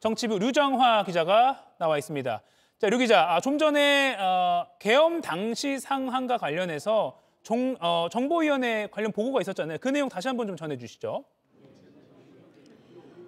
정치부 류정화 기자가 나와 있습니다. 자, 류 기자, 좀 전에 계엄 당시 상황과 관련해서 정보위원회 관련 보고가 있었잖아요. 그 내용 다시 한번 좀 전해주시죠.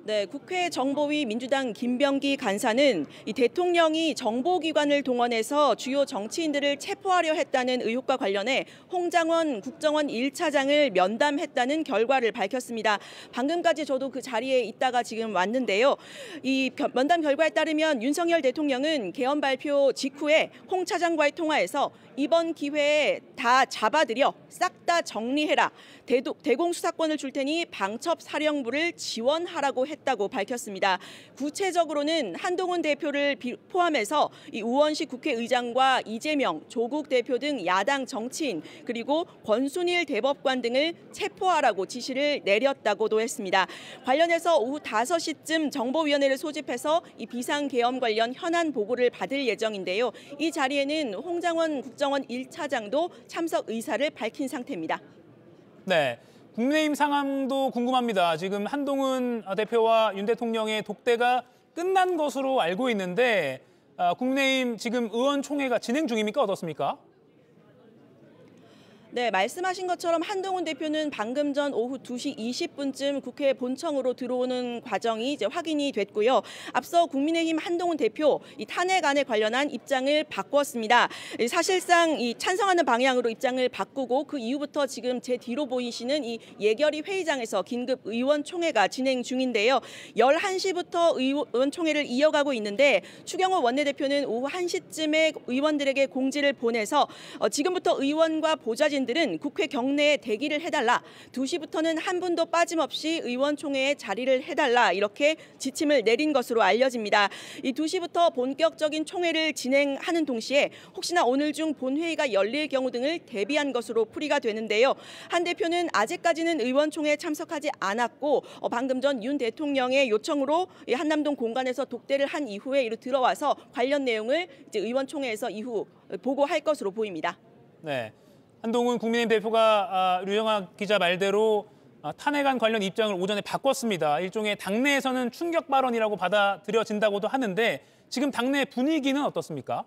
네, 국회 정보위 민주당 김병기 간사는 이 대통령이 정보기관을 동원해서 주요 정치인들을 체포하려 했다는 의혹과 관련해 홍장원 국정원 1차장을 면담했다는 결과를 밝혔습니다. 방금까지 저도 그 자리에 있다가 지금 왔는데요. 이 면담 결과에 따르면 윤석열 대통령은 계엄 발표 직후에 홍 차장과의 통화에서 이번 기회에 다 잡아들여 싹 다 정리해라. 대공수사권을 줄 테니 방첩사령부를 지원하라고 했다고 밝혔습니다. 구체적으로는 한동훈 대표를 포함해서 이 우원식 국회의장과 이재명, 조국 대표 등 야당 정치인 그리고 권순일 대법관 등을 체포하라고 지시를 내렸다고도 했습니다. 관련해서 오후 5시쯤 정보위원회를 소집해서 이 비상계엄 관련 현안 보고를 받을 예정인데요. 이 자리에는 홍장원 국정원 1차장도 참석 의사를 밝힌 상태입니다. 네, 국민의힘 상황도 궁금합니다. 지금 한동훈 대표와 윤 대통령의 독대가 끝난 것으로 알고 있는데 국민의힘 지금 의원총회가 진행 중입니까? 어떻습니까? 네, 말씀하신 것처럼 한동훈 대표는 방금 전 오후 2시 20분쯤 국회 본청으로 들어오는 과정이 이제 확인이 됐고요. 앞서 국민의힘 한동훈 대표 이 탄핵안에 관련한 입장을 바꿨습니다. 사실상 이 찬성하는 방향으로 입장을 바꾸고 그 이후부터 지금 제 뒤로 보이시는 이 예결위 회의장에서 긴급 의원총회가 진행 중인데요. 11시부터 의원총회를 이어가고 있는데 추경호 원내대표는 오후 1시쯤에 의원들에게 공지를 보내서 지금부터 의원과 보좌진 들은 국회 경내에 대기를 해달라. 2시부터는 한 분도 빠짐없이 의원총회에 자리를 해달라. 이렇게 지침을 내린 것으로 알려집니다. 이 2시부터 본격적인 총회를 진행하는 동시에 혹시나 오늘 중 본회의가 열릴 경우 등을 대비한 것으로 풀이가 되는데요. 한 대표는 아직까지는 의원총회에 참석하지 않았고 방금 전 윤 대통령의 요청으로 한남동 공간에서 독대를 한 이후에 이로 들어와서 관련 내용을 이제 의원총회에서 이후 보고할 것으로 보입니다. 네. 한동훈 국민의힘 대표가 류정화 기자 말대로 탄핵안 관련 입장을 오전에 바꿨습니다. 일종의 당내에서는 충격 발언이라고 받아들여진다고도 하는데 지금 당내 분위기는 어떻습니까?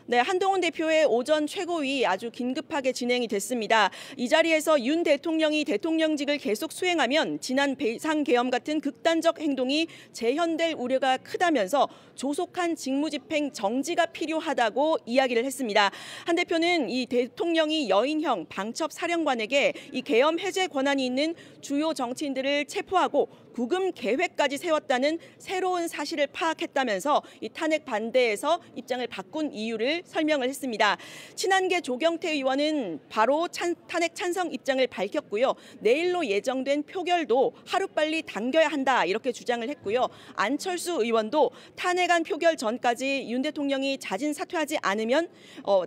네, 한동훈 대표의 오전 최고위 아주 긴급하게 진행이 됐습니다. 이 자리에서 윤 대통령이 대통령직을 계속 수행하면 지난 비상계엄 같은 극단적 행동이 재현될 우려가 크다면서 조속한 직무집행 정지가 필요하다고 이야기를 했습니다. 한 대표는 이 대통령이 여인형 방첩사령관에게 이 계엄 해제 권한이 있는 주요 정치인들을 체포하고 구금 계획까지 세웠다는 새로운 사실을 파악했다면서 이 탄핵 반대에서 입장을 바꾼 이유를 설명을 했습니다. 친한계 조경태 의원은 바로 탄핵 찬성 입장을 밝혔고요. 내일로 예정된 표결도 하루빨리 당겨야 한다 이렇게 주장을 했고요. 안철수 의원도 탄핵안 표결 전까지 윤 대통령이 자진 사퇴하지 않으면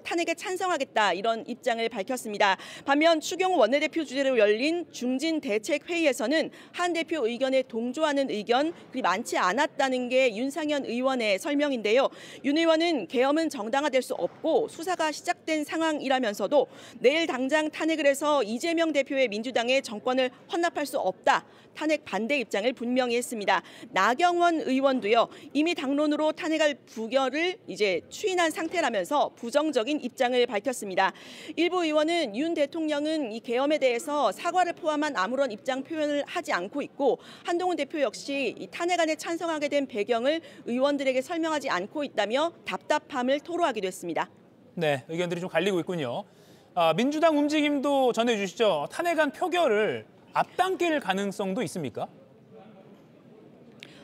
탄핵에 찬성하겠다 이런 입장을 밝혔습니다. 반면 추경호 원내대표 주재로 열린 중진대책회의에서는 한 대표 의견에 동조하는 의견이 많지 않았다는 게 윤상현 의원의 설명인데요. 윤 의원은 계엄은 정당화될 수 없고 수사가 시작된 상황이라면서도 내일 당장 탄핵을 해서 이재명 대표의 민주당의 정권을 헌납할 수 없다. 탄핵 반대 입장을 분명히 했습니다. 나경원 의원도요. 이미 당론으로 탄핵할 부결을 이제 추인한 상태라면서 부정적인 입장을 밝혔습니다. 일부 의원은 윤 대통령은 이 계엄에 대해서 사과를 포함한 아무런 입장 표현을 하지 않고 있고 한동훈 대표 역시 이 탄핵안에 찬성하게 된 배경을 의원들에게 설명하지 않고 있다며 답답함을 토로하기도 했습니다. 네, 의견들이 좀 갈리고 있군요. 민주당 움직임도 전해주시죠. 탄핵안 표결을 앞당길 가능성도 있습니까?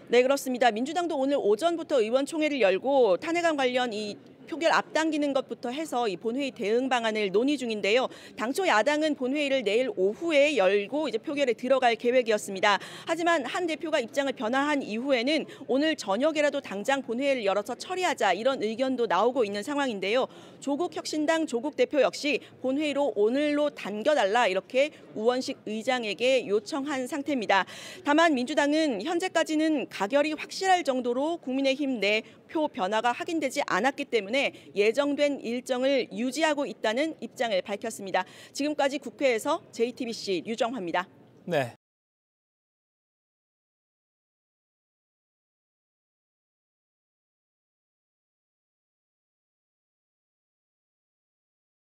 네, 그렇습니다. 민주당도 오늘 오전부터 의원총회를 열고 탄핵안 관련 이 표결 앞당기는 것부터 해서 이 본회의 대응 방안을 논의 중인데요. 당초 야당은 본회의를 내일 오후에 열고 이제 표결에 들어갈 계획이었습니다. 하지만 한 대표가 입장을 변화한 이후에는 오늘 저녁에라도 당장 본회의를 열어서 처리하자 이런 의견도 나오고 있는 상황인데요. 조국 혁신당 조국 대표 역시 본회의로 오늘로 당겨달라 이렇게 우원식 의장에게 요청한 상태입니다. 다만 민주당은 현재까지는 가결이 확실할 정도로 국민의힘 내 표 변화가 확인되지 않았기 때문에 예정된 일정을 유지하고 있다는 입장을 밝혔습니다. 지금까지 국회에서 JTBC 류정화입니다. 네.